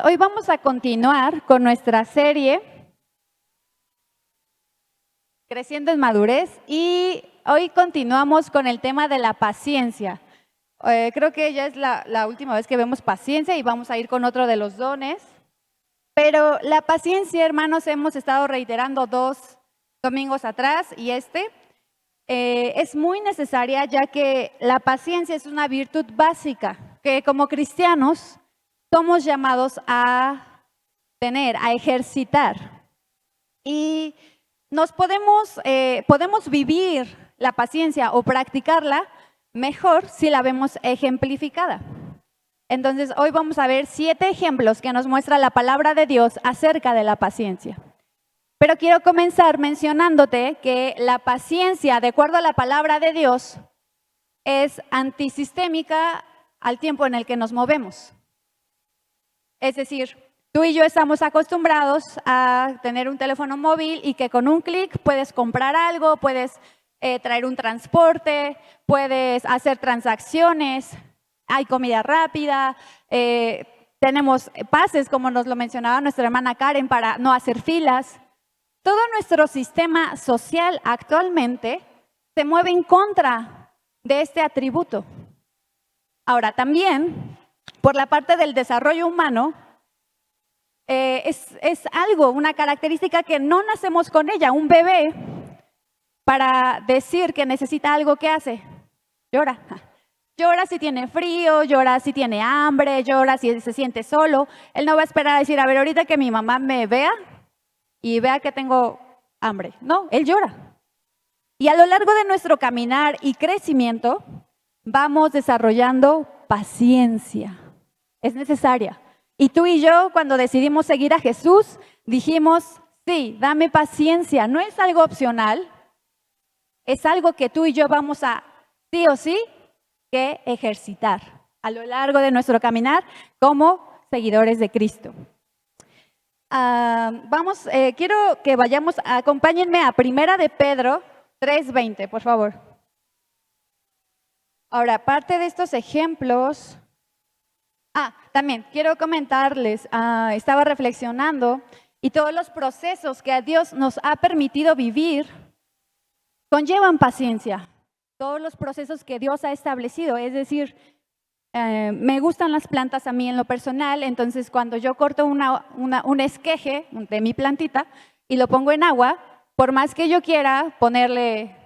hoy vamos a continuar con nuestra serie Creciendo en Madurez y hoy continuamos con el tema de la paciencia. Creo que ya es la última vez que vemos paciencia y vamos a ir con otro de los dones. Pero la paciencia, hermanos, hemos estado reiterando 2 domingos atrás y es muy necesaria, ya que la paciencia es una virtud básica que como cristianos somos llamados a tener, a ejercitar. Y podemos vivir la paciencia o practicarla mejor si la vemos ejemplificada. Entonces, hoy vamos a ver 7 ejemplos que nos muestra la palabra de Dios acerca de la paciencia. Pero quiero comenzar mencionándote que la paciencia, de acuerdo a la palabra de Dios, es antisistémica al tiempo en el que nos movemos. Es decir, tú y yo estamos acostumbrados a tener un teléfono móvil y que con un clic puedes comprar algo, puedes traer un transporte, puedes hacer transacciones, hay comida rápida, tenemos pases, como nos lo mencionaba nuestra hermana Karen, para no hacer filas. Todo nuestro sistema social actualmente se mueve en contra de este atributo. Ahora, también, por la parte del desarrollo humano, es algo, una característica que no nacemos con ella. Un bebé, para decir que necesita algo, ¿qué hace? Llora. Llora si tiene frío, llora si tiene hambre, llora si se siente solo. Él no va a esperar a decir, a ver, ahorita que mi mamá me vea y vea que tengo hambre. No, él llora. Y a lo largo de nuestro caminar y crecimiento, vamos desarrollando paciencia. Es necesaria. Y tú y yo, cuando decidimos seguir a Jesús, dijimos, sí, dame paciencia. No es algo opcional, es algo que tú y yo vamos a, sí o sí, que ejercitar a lo largo de nuestro caminar como seguidores de Cristo. Quiero que acompáñenme a 1 de Pedro 3:20, por favor. Ahora, aparte de estos ejemplos, también quiero comentarles, estaba reflexionando y todos los procesos que a Dios nos ha permitido vivir conllevan paciencia. Todos los procesos que Dios ha establecido, es decir, me gustan las plantas a mí en lo personal, entonces cuando yo corto un esqueje de mi plantita y lo pongo en agua, por más que yo quiera ponerle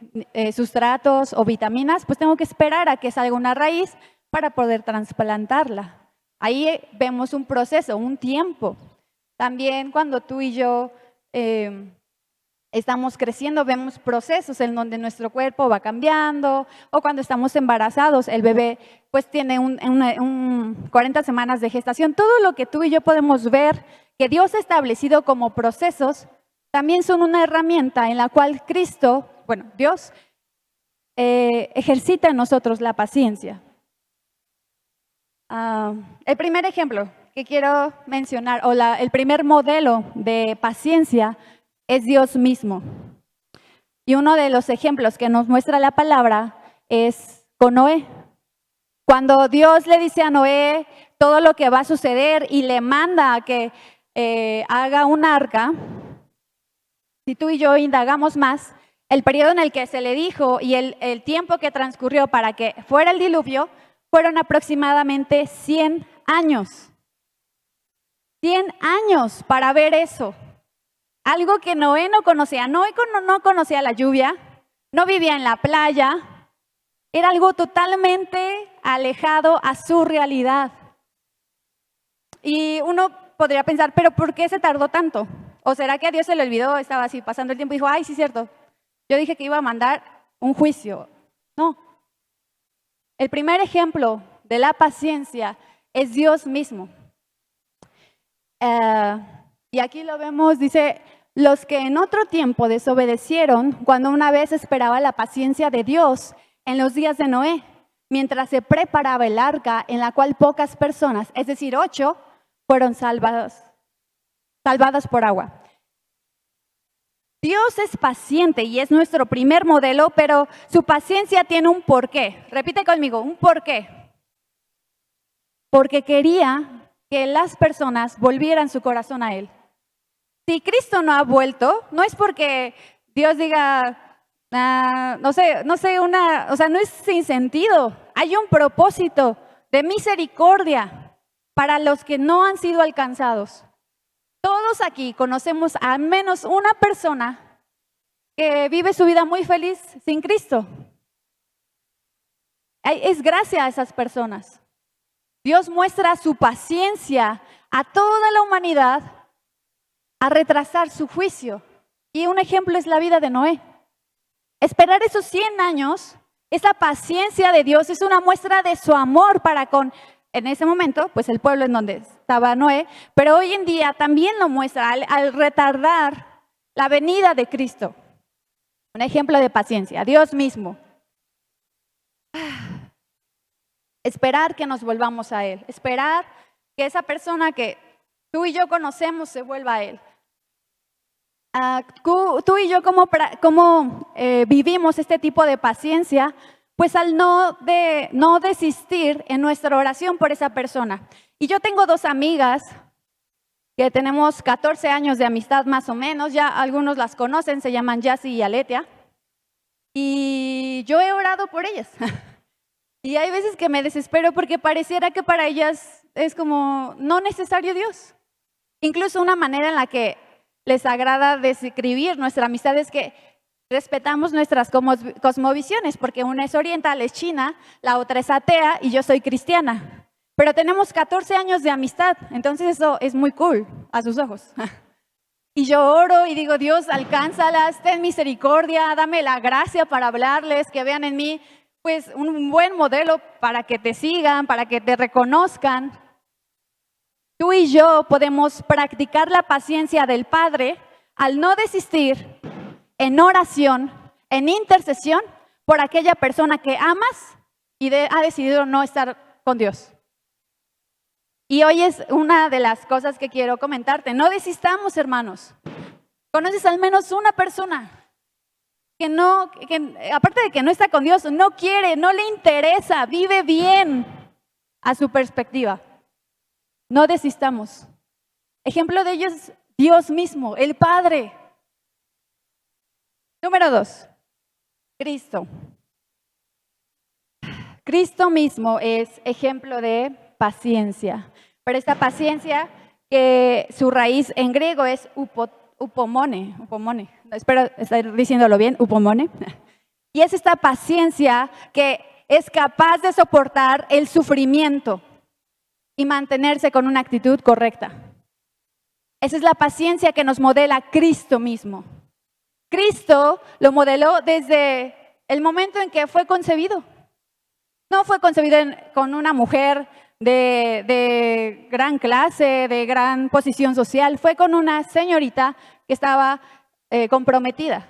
sustratos o vitaminas, pues tengo que esperar a que salga una raíz para poder trasplantarla. Ahí vemos un proceso, un tiempo. También cuando tú y yo estamos creciendo, vemos procesos en donde nuestro cuerpo va cambiando, o cuando estamos embarazados, el bebé pues tiene 40 semanas de gestación. Todo lo que tú y yo podemos ver que Dios ha establecido como procesos, también son una herramienta en la cual Dios ejercita en nosotros la paciencia. El primer ejemplo que quiero mencionar, el primer modelo de paciencia, es Dios mismo. Y uno de los ejemplos que nos muestra la palabra es con Noé. Cuando Dios le dice a Noé todo lo que va a suceder y le manda a que haga un arca, si tú y yo indagamos más, el periodo en el que se le dijo y el tiempo que transcurrió para que fuera el diluvio fueron aproximadamente 100 años. 100 años para ver eso. Algo que Noé no conocía. Noé no conocía la lluvia, no vivía en la playa. Era algo totalmente alejado a su realidad. Y uno podría pensar, ¿pero por qué se tardó tanto? ¿O será que a Dios se le olvidó? Estaba así pasando el tiempo y dijo, ay, sí es cierto, yo dije que iba a mandar un juicio. No. El primer ejemplo de la paciencia es Dios mismo. Y aquí lo vemos, dice, los que en otro tiempo desobedecieron cuando una vez esperaba la paciencia de Dios en los días de Noé, mientras se preparaba el arca en la cual pocas personas, es decir, 8, fueron salvadas por agua. Dios es paciente y es nuestro primer modelo, pero su paciencia tiene un porqué. Repite conmigo, un porqué. Porque quería que las personas volvieran su corazón a Él. Si Cristo no ha vuelto, no es porque Dios diga, no sé, o sea, no es sin sentido. Hay un propósito de misericordia para los que no han sido alcanzados. Todos aquí conocemos a al menos una persona que vive su vida muy feliz sin Cristo. Es gracias a esas personas. Dios muestra su paciencia a toda la humanidad a retrasar su juicio. Y un ejemplo es la vida de Noé. Esperar esos 100 años, esa paciencia de Dios es una muestra de su amor para con, en ese momento, pues el pueblo en donde estaba Noé, pero hoy en día también lo muestra al retardar la venida de Cristo. Un ejemplo de paciencia, Dios mismo. Esperar que nos volvamos a Él, esperar que esa persona que tú y yo conocemos se vuelva a Él. Tú y yo cómo vivimos este tipo de paciencia, pues al no desistir en nuestra oración por esa persona. Y yo tengo 2 amigas que tenemos 14 años de amistad más o menos, ya algunos las conocen, se llaman Yassi y Aletia, y yo he orado por ellas. Y hay veces que me desespero porque pareciera que para ellas es como no necesario Dios. Incluso una manera en la que les agrada describir nuestra amistad es que respetamos nuestras cosmovisiones, porque una es oriental, es china, la otra es atea y yo soy cristiana. Pero tenemos 14 años de amistad, entonces eso es muy cool a sus ojos. Y yo oro y digo, Dios, alcánzalas, ten misericordia, dame la gracia para hablarles, que vean en mí pues un buen modelo para que te sigan, para que te reconozcan. Tú y yo podemos practicar la paciencia del Padre al no desistir en oración, en intercesión por aquella persona que amas y ha decidido no estar con Dios. Y hoy es una de las cosas que quiero comentarte. No desistamos, hermanos. ¿Conoces al menos una persona que aparte de que no está con Dios, no quiere, no le interesa, vive bien a su perspectiva? No desistamos. Ejemplo de ello es Dios mismo, el Padre. Número 2, Cristo. Cristo mismo es ejemplo de paciencia. Pero esta paciencia, que su raíz en griego es upomone. Espero estar diciéndolo bien, upomone. Y es esta paciencia que es capaz de soportar el sufrimiento y mantenerse con una actitud correcta. Esa es la paciencia que nos modela Cristo mismo. Cristo lo modeló desde el momento en que fue concebido. No fue concebido con una mujer de gran clase, de gran posición social. Fue con una señorita que estaba comprometida.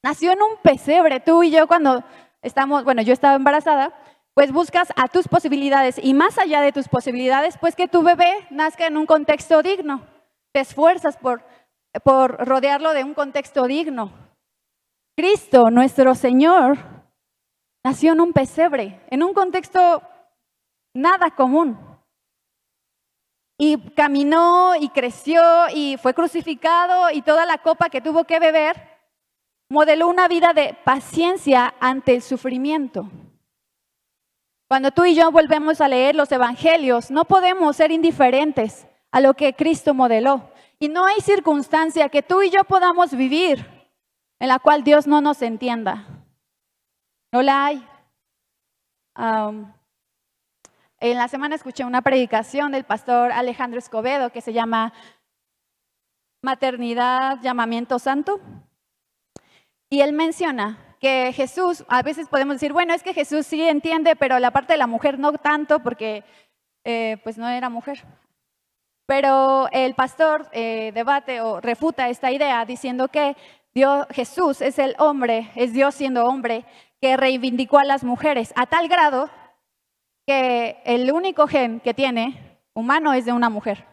Nació en un pesebre. Tú y yo cuando yo estaba embarazada, pues buscas a tus posibilidades y más allá de tus posibilidades, pues que tu bebé nazca en un contexto digno. Te esfuerzas por rodearlo de un contexto digno. Cristo, nuestro Señor, nació en un pesebre, en un contexto nada común. Y caminó y creció y fue crucificado y toda la copa que tuvo que beber modeló una vida de paciencia ante el sufrimiento. Cuando tú y yo volvemos a leer los evangelios, no podemos ser indiferentes a lo que Cristo modeló. Y no hay circunstancia que tú y yo podamos vivir en la cual Dios no nos entienda. No la hay. En la semana escuché una predicación del pastor Alejandro Escobedo que se llama Maternidad, Llamamiento Santo. Y él menciona que Jesús, a veces podemos decir, bueno, es que Jesús sí entiende, pero la parte de la mujer no tanto porque pues no era mujer. Pero el pastor debate o refuta esta idea diciendo que Jesús es el hombre, es Dios siendo hombre, que reivindicó a las mujeres a tal grado que el único gen que tiene humano es de una mujer.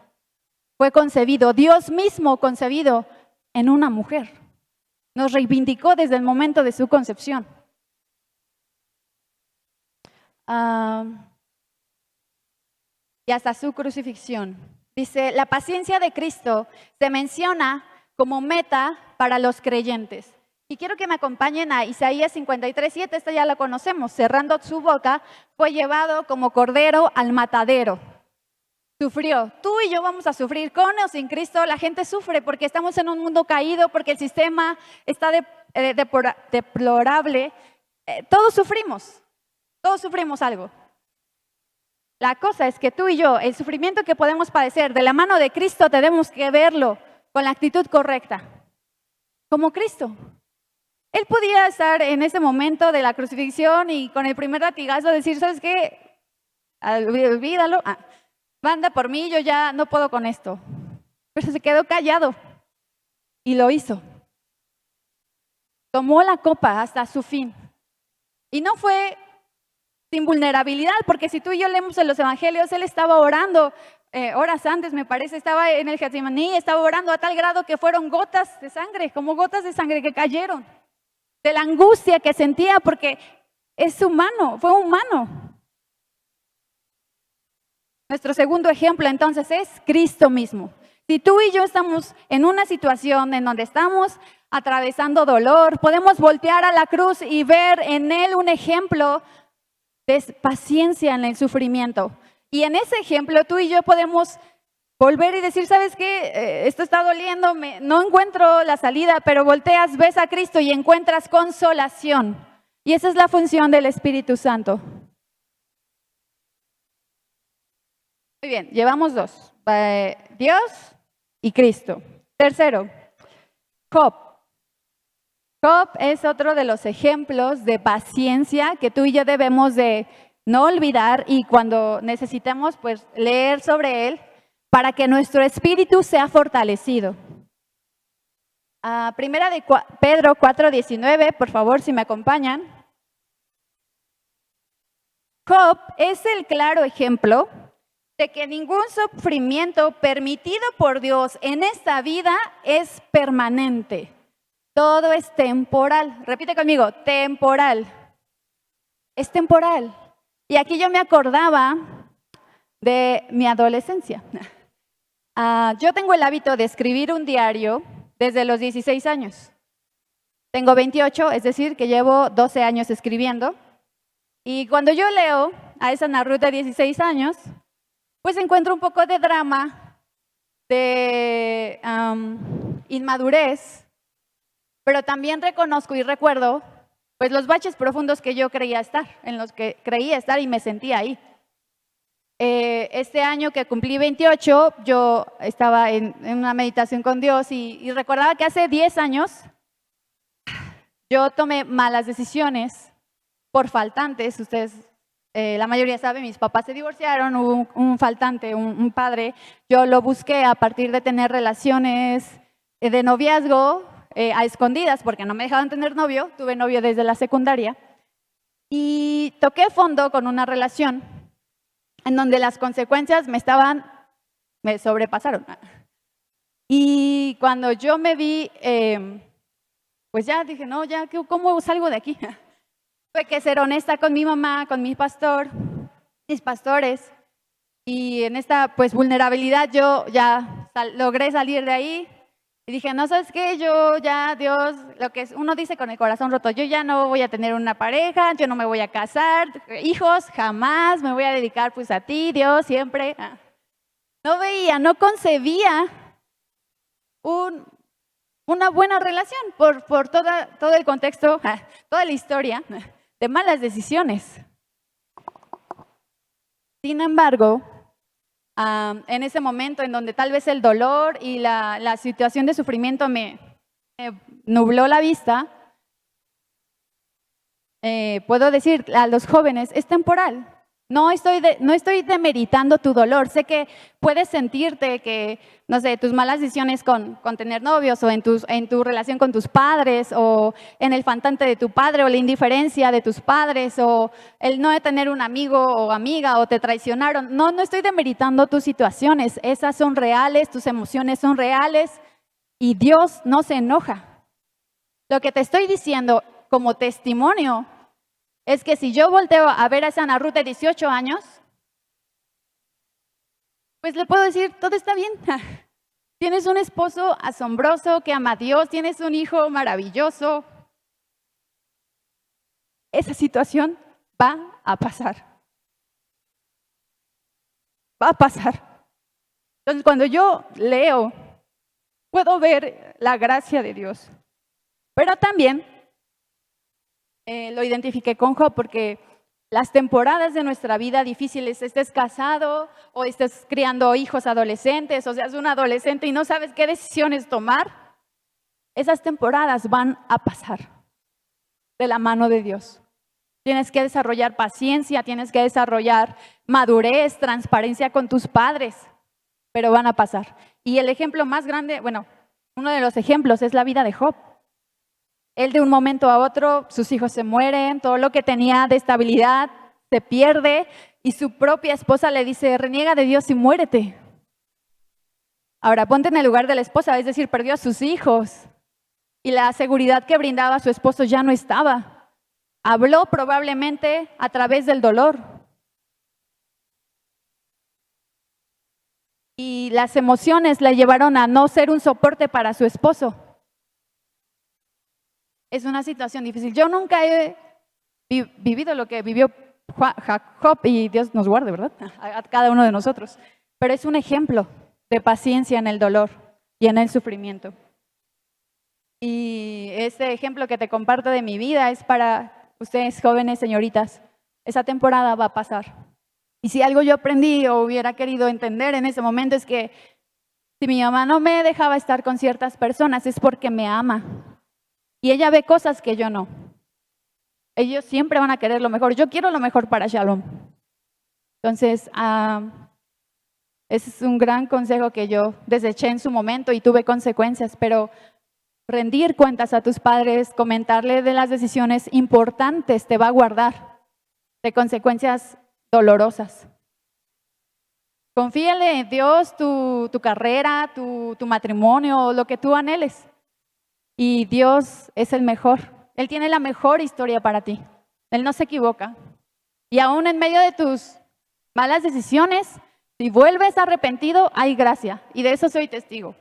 Fue concebido, Dios mismo concebido en una mujer. Nos reivindicó desde el momento de su concepción. y hasta su crucifixión. Dice, la paciencia de Cristo se menciona como meta para los creyentes. Y quiero que me acompañen a Isaías 53:7, esta ya la conocemos. Cerrando su boca, fue llevado como cordero al matadero. Sufrió. Tú y yo vamos a sufrir con o sin Cristo. La gente sufre porque estamos en un mundo caído, porque el sistema está deplorable. Todos sufrimos algo. La cosa es que tú y yo, el sufrimiento que podemos padecer de la mano de Cristo, tenemos que verlo con la actitud correcta, como Cristo. Él podía estar en ese momento de la crucifixión y con el primer latigazo decir, ¿sabes qué? Olvídalo. Manda por mí, yo ya no puedo con esto. Pero se quedó callado y lo hizo. Tomó la copa hasta su fin. Y no fue sin vulnerabilidad, porque si tú y yo leemos en los evangelios, él estaba orando horas antes, me parece, estaba en el Getsemaní, estaba orando a tal grado que fueron gotas de sangre, como gotas de sangre que cayeron, de la angustia que sentía, porque es humano, fue humano. Nuestro segundo ejemplo entonces es Cristo mismo. Si tú y yo estamos en una situación en donde estamos atravesando dolor, podemos voltear a la cruz y ver en él un ejemplo de paciencia en el sufrimiento. Y en ese ejemplo tú y yo podemos volver y decir, ¿sabes qué? Esto está doliendo, no encuentro la salida, pero volteas, ves a Cristo y encuentras consolación. Y esa es la función del Espíritu Santo. Muy bien, llevamos dos, Dios y Cristo. Tercero, Job. Job es otro de los ejemplos de paciencia que tú y yo debemos de no olvidar y cuando necesitemos pues leer sobre él para que nuestro espíritu sea fortalecido. Primera de Pedro 4:19, por favor, si me acompañan. Job es el claro ejemplo de que ningún sufrimiento permitido por Dios en esta vida es permanente. Todo es temporal. Repite conmigo, temporal. Es temporal. Y aquí yo me acordaba de mi adolescencia. Yo tengo el hábito de escribir un diario desde los 16 años. Tengo 28, es decir, que llevo 12 años escribiendo. Y cuando yo leo a esa Ana Ruth de 16 años, pues encuentro un poco de drama, de inmadurez, pero también reconozco y recuerdo pues los baches profundos que yo creía estar, en los que creía estar y me sentía ahí. Este año que cumplí 28, yo estaba en una meditación con Dios y recordaba que hace 10 años yo tomé malas decisiones por faltantes. Ustedes, la mayoría saben, mis papás se divorciaron, hubo un faltante, un padre. Yo lo busqué a partir de tener relaciones de noviazgo a escondidas, porque no me dejaban tener novio. Tuve novio desde la secundaria. Y toqué fondo con una relación en donde las consecuencias me sobrepasaron. Y cuando yo me vi, pues ya dije, no, ya, ¿cómo salgo de aquí? Tuve que ser honesta con mi mamá, con mi pastor, mis pastores. Y en esta pues vulnerabilidad yo ya logré salir de ahí. Y dije, no, ¿sabes qué? Yo ya, Dios, lo que uno dice con el corazón roto, yo ya no voy a tener una pareja, yo no me voy a casar, hijos, jamás, me voy a dedicar pues a ti, Dios, siempre. No veía, no concebía una buena relación por todo el contexto, toda la historia de malas decisiones. Sin embargo, en ese momento en donde tal vez el dolor y la situación de sufrimiento me nubló la vista, puedo decir a los jóvenes, es temporal. No estoy demeritando tu dolor. Sé que puedes sentirte que, no sé, tus malas decisiones con tener novios o en tu relación con tus padres o en el faltante de tu padre o la indiferencia de tus padres o el no de tener un amigo o amiga o te traicionaron. No estoy demeritando tus situaciones. Esas son reales, tus emociones son reales y Dios no se enoja. Lo que te estoy diciendo como testimonio es que si yo volteo a ver a esa Ana Ruth de 18 años, pues le puedo decir, todo está bien. Tienes un esposo asombroso que ama a Dios, tienes un hijo maravilloso. Esa situación va a pasar. Va a pasar. Entonces, cuando yo leo, puedo ver la gracia de Dios. Pero también lo identifiqué con Job porque las temporadas de nuestra vida difíciles, estés casado o estés criando hijos adolescentes, o seas un adolescente y no sabes qué decisiones tomar, esas temporadas van a pasar de la mano de Dios. Tienes que desarrollar paciencia, tienes que desarrollar madurez, transparencia con tus padres, pero van a pasar. Y el ejemplo más grande, bueno, uno de los ejemplos es la vida de Job. Él de un momento a otro, sus hijos se mueren, todo lo que tenía de estabilidad se pierde y su propia esposa le dice, reniega de Dios y muérete. Ahora ponte en el lugar de la esposa, es decir, perdió a sus hijos y la seguridad que brindaba a su esposo ya no estaba. Habló probablemente a través del dolor. Y las emociones le llevaron a no ser un soporte para su esposo. Es una situación difícil. Yo nunca he vivido lo que vivió Job y Dios nos guarde, ¿verdad? A cada uno de nosotros. Pero es un ejemplo de paciencia en el dolor y en el sufrimiento. Y este ejemplo que te comparto de mi vida es para ustedes jóvenes, señoritas. Esa temporada va a pasar. Y si algo yo aprendí o hubiera querido entender en ese momento es que si mi mamá no me dejaba estar con ciertas personas es porque me ama. Y ella ve cosas que yo no. Ellos siempre van a querer lo mejor. Yo quiero lo mejor para Shalom. Entonces, ese es un gran consejo que yo deseché en su momento y tuve consecuencias, pero rendir cuentas a tus padres, comentarle de las decisiones importantes te va a guardar de consecuencias dolorosas. Confíale en Dios tu carrera, tu matrimonio, lo que tú anheles. Y Dios es el mejor. Él tiene la mejor historia para ti. Él no se equivoca. Y aún en medio de tus malas decisiones, si vuelves arrepentido, hay gracia. Y de eso soy testigo.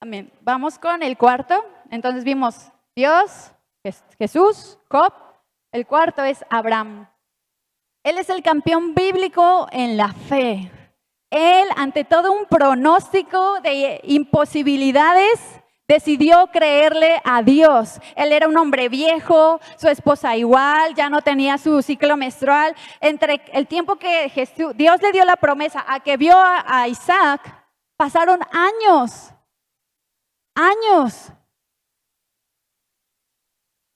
Amén. Vamos con el cuarto. Entonces vimos Dios, Jesús, Job. El cuarto es Abraham. Él es el campeón bíblico en la fe. Él, ante todo un pronóstico de imposibilidades, decidió creerle a Dios. Él era un hombre viejo, su esposa igual, ya no tenía su ciclo menstrual. Entre el tiempo que Dios le dio la promesa a que vio a Isaac, pasaron años.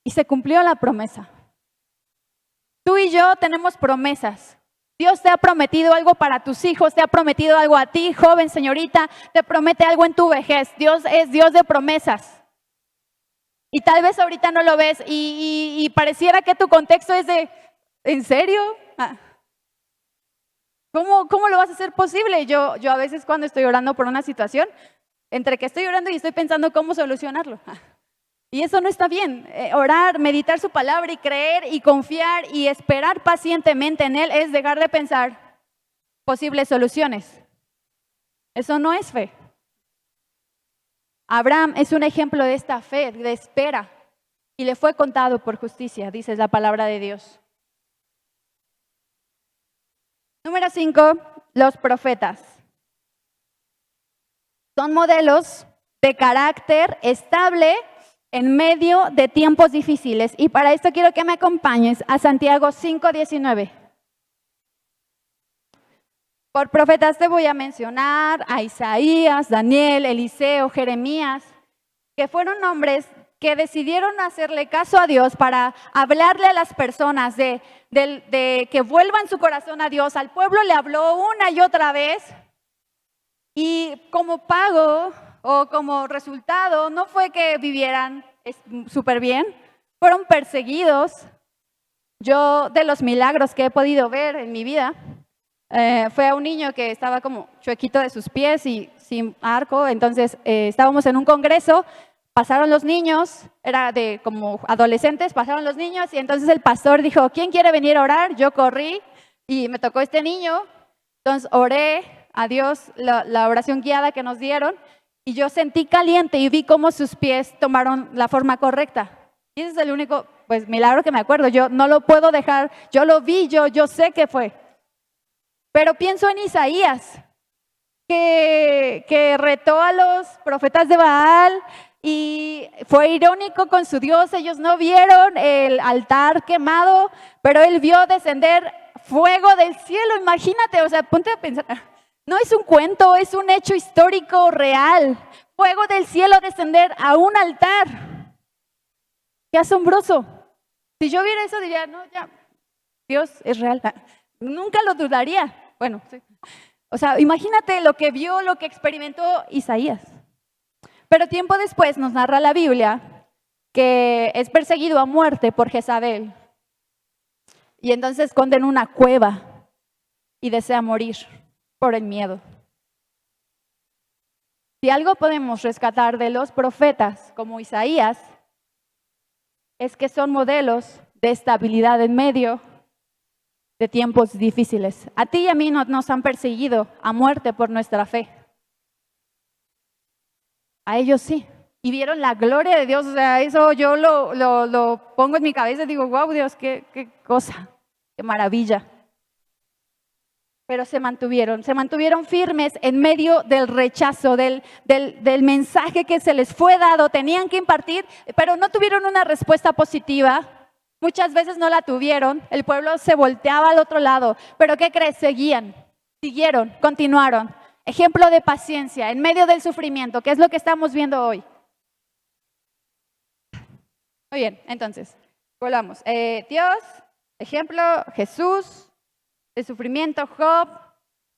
Y se cumplió la promesa. Tú y yo tenemos promesas. Dios te ha prometido algo para tus hijos, te ha prometido algo a ti, joven, señorita, te promete algo en tu vejez. Dios es Dios de promesas. Y tal vez ahorita no lo ves y pareciera que tu contexto es de, ¿en serio? ¿Cómo lo vas a hacer posible? Yo a veces cuando estoy orando por una situación, entre que estoy orando y estoy pensando cómo solucionarlo. Y eso no está bien. Orar, meditar su palabra y creer y confiar y esperar pacientemente en Él es dejar de pensar posibles soluciones. Eso no es fe. Abraham es un ejemplo de esta fe, de espera. Y le fue contado por justicia, dice la palabra de Dios. Número 5, los profetas. Son modelos de carácter estable en medio de tiempos difíciles. Y para esto quiero que me acompañes a Santiago 5:19. Por profetas te voy a mencionar a Isaías, Daniel, Eliseo, Jeremías, que fueron hombres que decidieron hacerle caso a Dios para hablarle a las personas de que vuelvan su corazón a Dios. Al pueblo le habló una y otra vez y como pago o como resultado no fue que vivieran súper bien, fueron perseguidos. Yo de los milagros que he podido ver en mi vida, fue a un niño que estaba como chuequito de sus pies y sin arco, entonces estábamos en un congreso, pasaron los niños, era de como adolescentes, pasaron los niños y entonces el pastor dijo, ¿quién quiere venir a orar? Yo corrí y me tocó este niño Entonces oré a Dios la oración guiada que nos dieron y yo sentí caliente y vi cómo sus pies tomaron la forma correcta. Y ese es el único pues milagro que me acuerdo. Yo no lo puedo dejar, yo lo vi, yo sé que fue. Pero pienso en Isaías, que retó a los profetas de Baal y fue irónico con su Dios. Ellos no vieron el altar quemado, pero él vio descender fuego del cielo. Imagínate, o sea, ponte a pensar, no es un cuento, es un hecho histórico real. Fuego del cielo descender a un altar. Qué asombroso. Si yo viera eso diría, no, ya, Dios es real. Nunca lo dudaría. Bueno, sí. O sea, imagínate lo que vio, lo que experimentó Isaías. Pero tiempo después nos narra la Biblia que es perseguido a muerte por Jezabel. Y entonces esconde en una cueva y desea morir por el miedo. Si algo podemos rescatar de los profetas como Isaías, es que son modelos de estabilidad en medio de tiempos difíciles. A ti y a mí nos han perseguido a muerte por nuestra fe. A ellos sí. Y vieron la gloria de Dios. O sea, eso yo lo pongo en mi cabeza y digo, wow, Dios, qué cosa, qué maravilla. Pero se mantuvieron firmes en medio del rechazo, del mensaje que se les fue dado, tenían que impartir, pero no tuvieron una respuesta positiva. Muchas veces no la tuvieron, el pueblo se volteaba al otro lado, pero ¿qué crees? Siguieron, continuaron. Ejemplo de paciencia en medio del sufrimiento, que es lo que estamos viendo hoy. Muy bien, entonces, volvamos. Dios, ejemplo, Jesús, el sufrimiento, Job,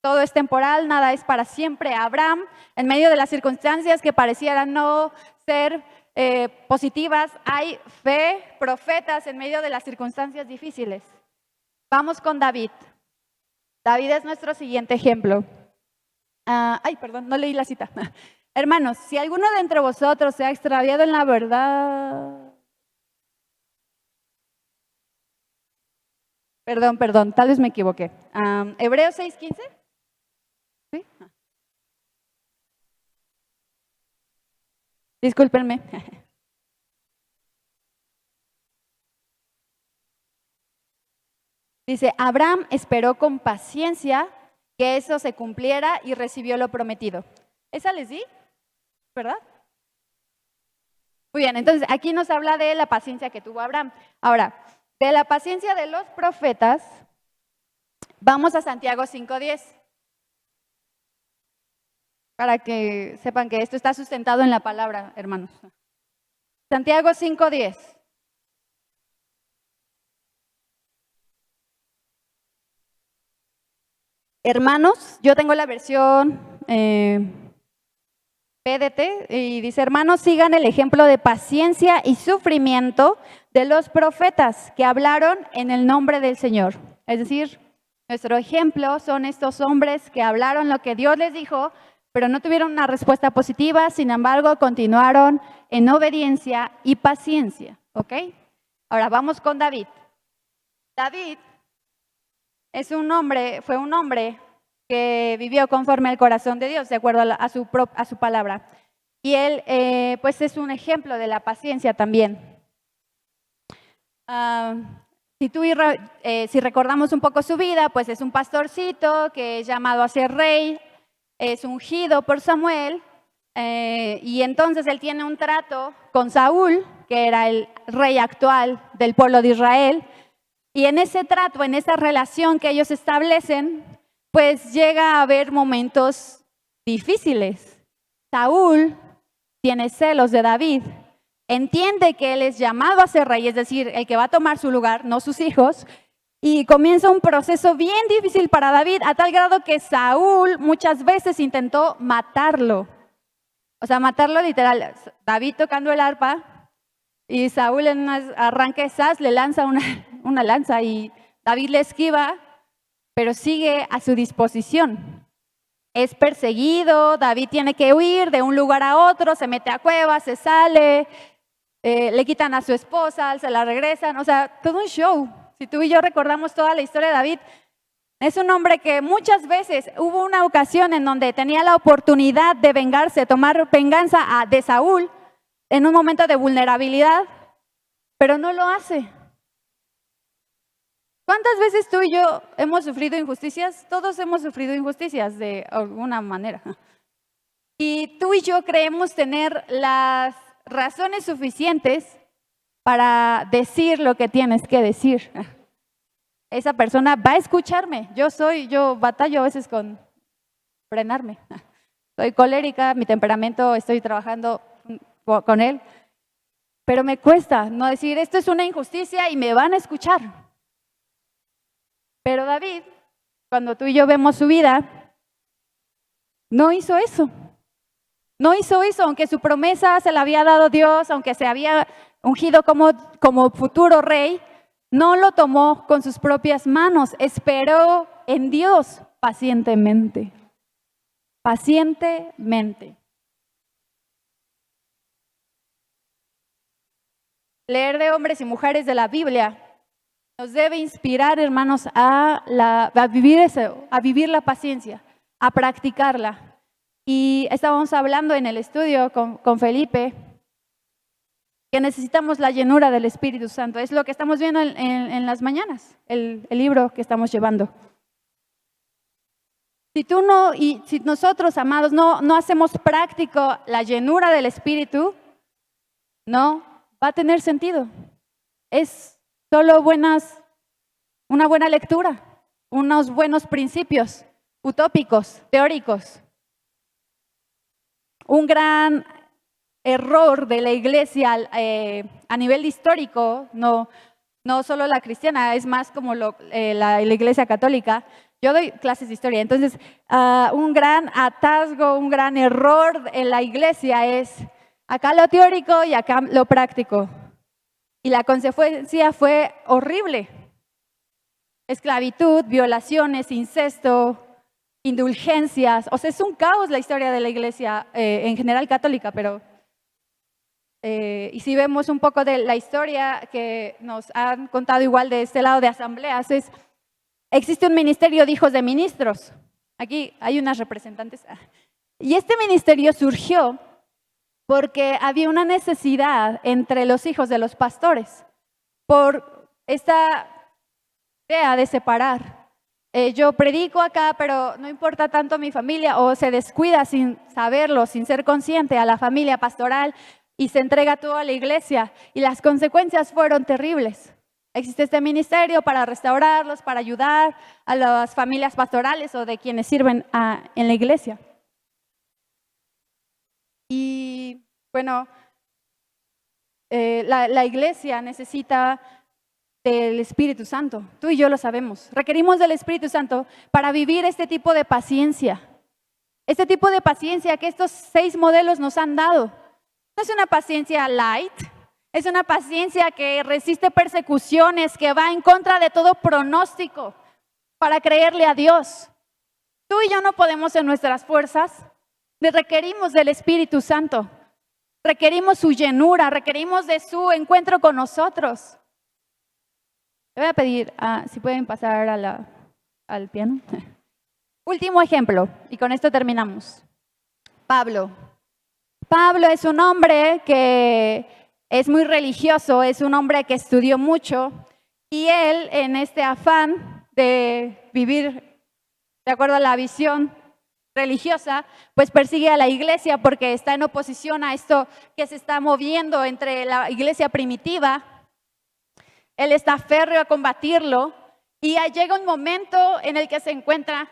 todo es temporal, nada es para siempre. Abraham, en medio de las circunstancias que parecieran no ser positivas, hay fe, profetas en medio de las circunstancias difíciles. Vamos con David. David es nuestro siguiente ejemplo. Perdón, no leí la cita. Hermanos, si alguno de entre vosotros se ha extraviado en la verdad... Perdón, tal vez me equivoqué. Hebreos 6:15. ¿Sí? Discúlpenme. Dice, Abraham esperó con paciencia que eso se cumpliera y recibió lo prometido. ¿Esa les di? ¿Verdad? Muy bien, entonces aquí nos habla de la paciencia que tuvo Abraham. Ahora, de la paciencia de los profetas, vamos a Santiago 5:10. Para que sepan que esto está sustentado en la palabra, hermanos. Santiago 5:10. Hermanos, yo tengo la versión PDT y dice, hermanos, sigan el ejemplo de paciencia y sufrimiento de los profetas que hablaron en el nombre del Señor. Es decir, nuestro ejemplo son estos hombres que hablaron lo que Dios les dijo, pero no tuvieron una respuesta positiva, sin embargo, continuaron en obediencia y paciencia. ¿Ok? Ahora vamos con David. David fue un hombre que vivió conforme al corazón de Dios, de acuerdo a su palabra. Y él, pues, es un ejemplo de la paciencia también. Si recordamos un poco su vida, pues es un pastorcito que es llamado a ser rey, es ungido por Samuel, y entonces él tiene un trato con Saúl, que era el rey actual del pueblo de Israel, y en ese trato, en esa relación que ellos establecen, pues llega a haber momentos difíciles. Saúl tiene celos de David, entiende que él es llamado a ser rey, es decir, el que va a tomar su lugar, no sus hijos, y comienza un proceso bien difícil para David, a tal grado que Saúl muchas veces intentó matarlo. O sea, matarlo literal. David tocando el arpa y Saúl en un arranque le lanza una lanza y David le esquiva, pero sigue a su disposición. Es perseguido, David tiene que huir de un lugar a otro, se mete a cuevas, se sale, le quitan a su esposa, se la regresan, o sea, todo un show. Si tú y yo recordamos toda la historia de David, Es un hombre que muchas veces hubo una ocasión en donde tenía la oportunidad de vengarse, tomar venganza de Saúl en un momento de vulnerabilidad, pero no lo hace. ¿Cuántas veces tú y yo hemos sufrido injusticias? Todos hemos sufrido injusticias de alguna manera. Y tú y yo creemos tener las razones suficientes para decir lo que tienes que decir. Esa persona va a escucharme. Yo batallo a veces con frenarme. Soy colérica, mi temperamento, estoy trabajando con él, pero me cuesta no decir, esto es una injusticia y me van a escuchar. Pero David, cuando tú y yo vemos su vida, no hizo eso. No hizo eso, aunque su promesa se la había dado Dios, aunque se había ungido como futuro rey, no lo tomó con sus propias manos, esperó en Dios pacientemente. Pacientemente. Leer de hombres y mujeres de la Biblia nos debe inspirar, hermanos, a vivir eso, a vivir la paciencia, a practicarla. Y estábamos hablando en el estudio con Felipe que necesitamos la llenura del Espíritu Santo. Es lo que estamos viendo en las mañanas, el libro que estamos llevando. Si nosotros, amados, no hacemos práctico la llenura del Espíritu, no va a tener sentido. Es solo una buena lectura, unos buenos principios utópicos, teóricos. Un gran error de la iglesia a nivel histórico, no solo la cristiana, es más como la iglesia católica. Yo doy clases de historia, entonces un gran atasgo, un gran error en la iglesia es acá lo teórico y acá lo práctico. Y la consecuencia fue horrible. Esclavitud, violaciones, incesto, indulgencias. O sea, es un caos la historia de la iglesia en general católica, pero y si vemos un poco de la historia que nos han contado igual de este lado de asambleas, existe un ministerio de hijos de ministros. Aquí hay unas representantes. Y este ministerio surgió porque había una necesidad entre los hijos de los pastores por esta idea de separar. Yo predico acá, pero no importa tanto mi familia, o se descuida sin saberlo, sin ser consciente a la familia pastoral y se entrega todo a la iglesia. Y las consecuencias fueron terribles. Existe este ministerio para restaurarlos, para ayudar a las familias pastorales o de quienes sirven en la iglesia. Y bueno, la iglesia necesita del Espíritu Santo. Tú y yo lo sabemos. Requerimos del Espíritu Santo para vivir este tipo de paciencia. Este tipo de paciencia que estos 6 modelos nos han dado. No es una paciencia light, es una paciencia que resiste persecuciones, que va en contra de todo pronóstico para creerle a Dios. Tú y yo no podemos en nuestras fuerzas. Requerimos del Espíritu Santo. Requerimos su llenura, requerimos de su encuentro con nosotros. Le voy a pedir si pueden pasar al piano. Último ejemplo, y con esto terminamos. Pablo. Pablo es un hombre que es muy religioso, es un hombre que estudió mucho, y él, en este afán de vivir de acuerdo a la visión religiosa, pues persigue a la iglesia porque está en oposición a esto que se está moviendo entre la iglesia primitiva. Él está férreo a combatirlo y llega un momento en el que se encuentra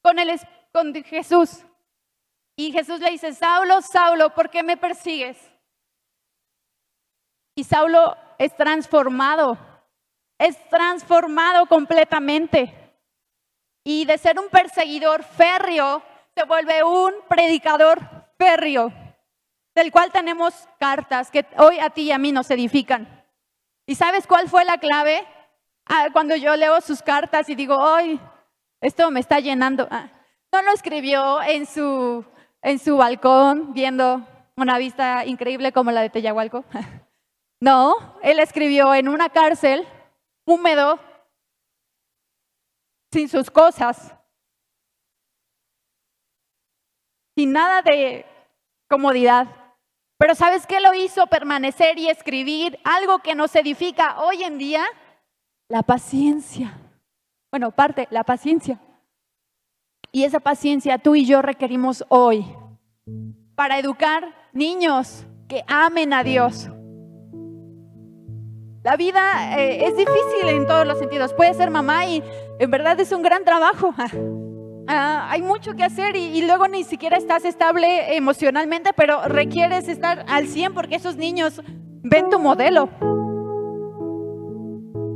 con Jesús. Y Jesús le dice: Saulo, Saulo, ¿por qué me persigues? Y Saulo es transformado completamente. Y de ser un perseguidor férreo, se vuelve un predicador férreo, del cual tenemos cartas que hoy a ti y a mí nos edifican. ¿Y sabes cuál fue la clave? Cuando yo leo sus cartas y digo, ¡ay, esto me está llenando! No lo escribió en su balcón, viendo una vista increíble como la de Teyahualco. No, él escribió en una cárcel, húmedo, sin sus cosas, sin nada de comodidad. Pero ¿sabes qué lo hizo permanecer y escribir algo que nos edifica hoy en día? La paciencia. Bueno, la paciencia. Y esa paciencia tú y yo requerimos hoy para educar niños que amen a Dios. La vida es difícil en todos los sentidos. Puedes ser mamá y en verdad es un gran trabajo. Hay mucho que hacer y luego ni siquiera estás estable emocionalmente, pero requieres estar al 100 porque esos niños ven tu modelo.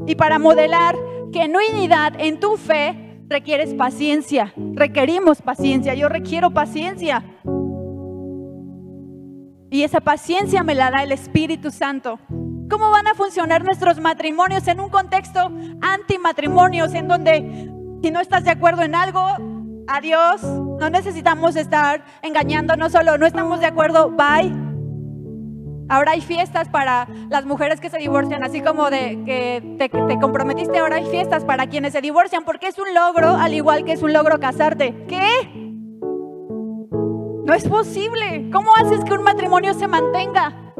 Y para modelar genuinidad en tu fe, requieres paciencia. Requerimos paciencia. Yo requiero paciencia. Y esa paciencia me la da el Espíritu Santo. ¿Cómo van a funcionar nuestros matrimonios en un contexto antimatrimonios en donde si no estás de acuerdo en algo, adiós, no necesitamos estar engañándonos solo, no estamos de acuerdo, bye? Ahora hay fiestas para las mujeres que se divorcian, así como de que te comprometiste, ahora hay fiestas para quienes se divorcian, porque es un logro, al igual que es un logro casarte. ¿Qué? No es posible. ¿Cómo haces que un matrimonio se mantenga?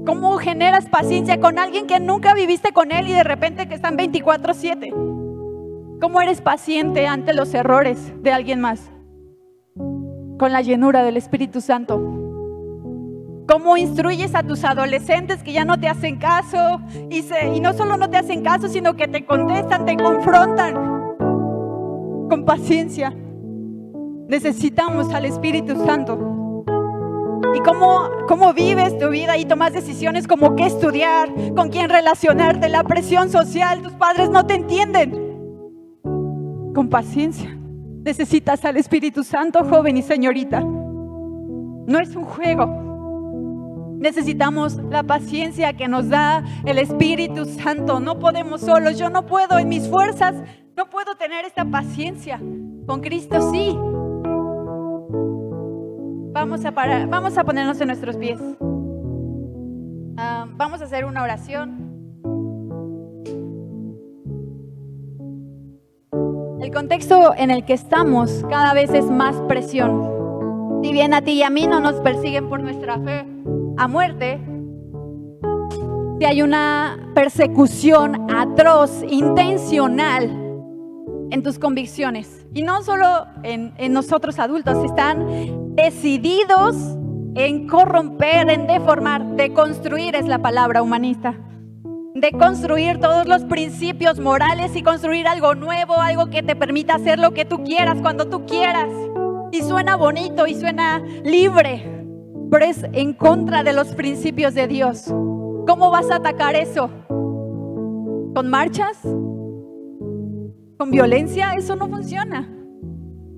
¿Cómo generas paciencia con alguien que nunca viviste con él y de repente que están 24/7? ¿Cómo eres paciente ante los errores de alguien más? Con la llenura del Espíritu Santo. ¿Cómo instruyes a tus adolescentes que ya no te hacen caso? Y no solo no te hacen caso, sino que te contestan, te confrontan. Con paciencia. Necesitamos al Espíritu Santo. ¿Y cómo vives tu vida y tomas decisiones como qué estudiar, con quién relacionarte, la presión social? Tus padres no te entienden. Con paciencia. Necesitas al Espíritu Santo, joven y señorita. No es un juego. Necesitamos la paciencia que nos da el Espíritu Santo. No podemos solos. Yo no puedo en mis fuerzas. No puedo tener esta paciencia. Con Cristo sí. Vamos a ponernos en nuestros pies. Vamos a hacer una oración. El contexto en el que estamos cada vez es más presión. Si bien a ti y a mí no nos persiguen por nuestra fe a muerte, si hay una persecución atroz, intencional en tus convicciones. Y no solo en nosotros adultos, están decididos en corromper, en deformar. Deconstruir es la palabra humanista. Deconstruir todos los principios morales y construir algo nuevo, algo que te permita hacer lo que tú quieras, cuando tú quieras. Y suena bonito y suena libre, pero es en contra de los principios de Dios. ¿Cómo vas a atacar eso? ¿Con marchas? ¿Con violencia? Eso no funciona.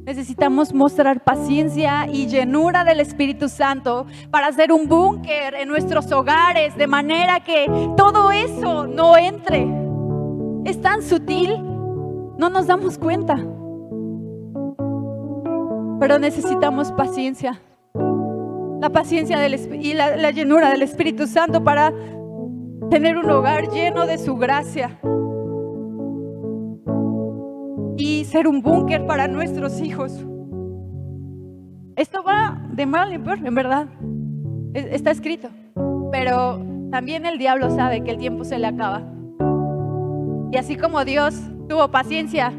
Necesitamos mostrar paciencia y llenura del Espíritu Santo para hacer un búnker en nuestros hogares, de manera que todo eso no entre. Es tan sutil, no nos damos cuenta. Pero necesitamos paciencia. La paciencia y la llenura del Espíritu Santo para tener un hogar lleno de su gracia. Y ser un búnker para nuestros hijos. Esto va de mal en peor, en verdad. Está escrito. Pero también el diablo sabe que el tiempo se le acaba. Y así como Dios tuvo paciencia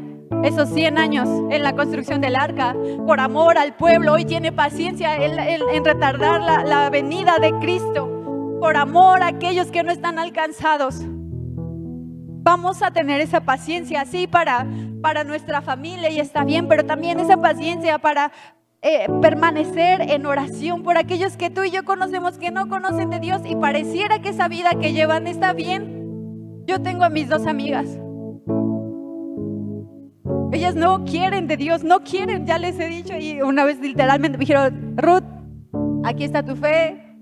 esos 100 años en la construcción del arca, por amor al pueblo, hoy tiene paciencia en retardar la venida de Cristo, por amor a aquellos que no están alcanzados. Vamos a tener esa paciencia, sí, para nuestra familia, y está bien, pero también esa paciencia para permanecer en oración por aquellos que tú y yo conocemos que no conocen de Dios y pareciera que esa vida que llevan está bien. Yo tengo a mis 2 amigas. Ellas no quieren de Dios, no quieren, ya les he dicho, y una vez literalmente me dijeron: Ruth, aquí está tu fe,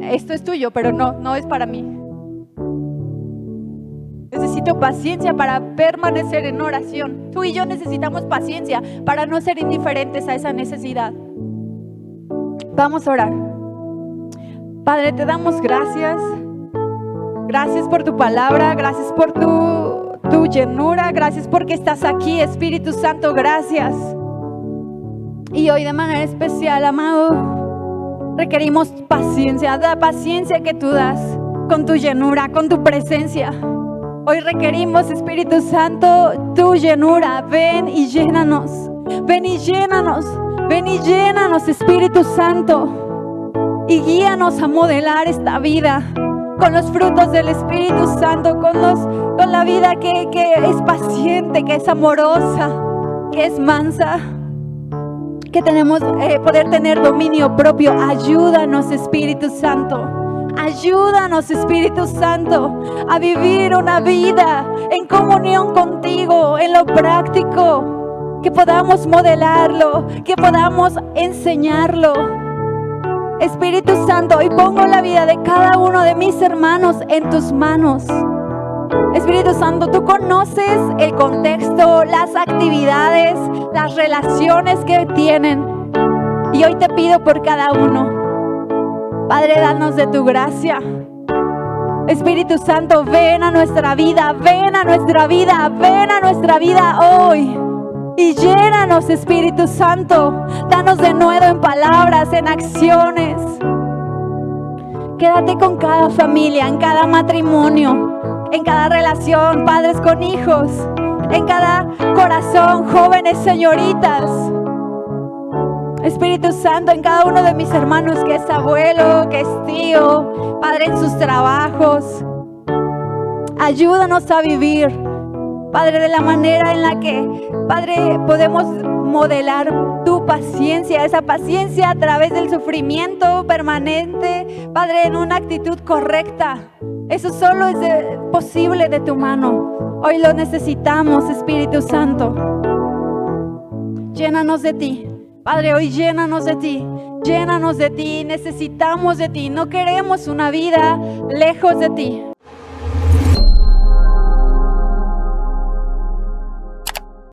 esto es tuyo, pero no es para mí. Necesito paciencia para permanecer en oración. Tú y yo necesitamos paciencia para no ser indiferentes a esa necesidad. Vamos a orar. Padre, te damos gracias. Gracias por tu palabra, gracias por tu tu llenura. Gracias porque estás aquí, Espíritu Santo, gracias. Y hoy de manera especial, amado, requerimos paciencia, la paciencia que tú das con tu llenura, con tu presencia. Hoy requerimos, Espíritu Santo, tu llenura. Ven y llénanos, ven y llénanos, ven y llénanos, Espíritu Santo. Y guíanos a modelar esta vida con los frutos del Espíritu Santo, con la vida que es paciente, que es amorosa, que es mansa, que tenemos poder tener dominio propio. Ayúdanos, Espíritu Santo. Ayúdanos, Espíritu Santo, a vivir una vida en comunión contigo, en lo práctico, que podamos modelarlo, que podamos enseñarlo. Espíritu Santo, hoy pongo la vida de cada uno de mis hermanos en tus manos. Espíritu Santo, tú conoces el contexto, las actividades, las relaciones que tienen. Y hoy te pido por cada uno. Padre, danos de tu gracia. Espíritu Santo, ven a nuestra vida, ven a nuestra vida, ven a nuestra vida hoy. Y llénanos, Espíritu Santo. Danos de nuevo en palabras, en acciones. Quédate con cada familia, en cada matrimonio, en cada relación, padres con hijos, en cada corazón, jóvenes, señoritas. Espíritu Santo, en cada uno de mis hermanos que es abuelo, que es tío, Padre, en sus trabajos. Ayúdanos a vivir, Padre, de la manera en la que, Padre, podemos modelar tu paciencia, esa paciencia a través del sufrimiento permanente, Padre, en una actitud correcta. Eso solo es posible de tu mano. Hoy lo necesitamos, Espíritu Santo. Llénanos de ti. Padre, hoy llénanos de ti, necesitamos de ti, no queremos una vida lejos de ti.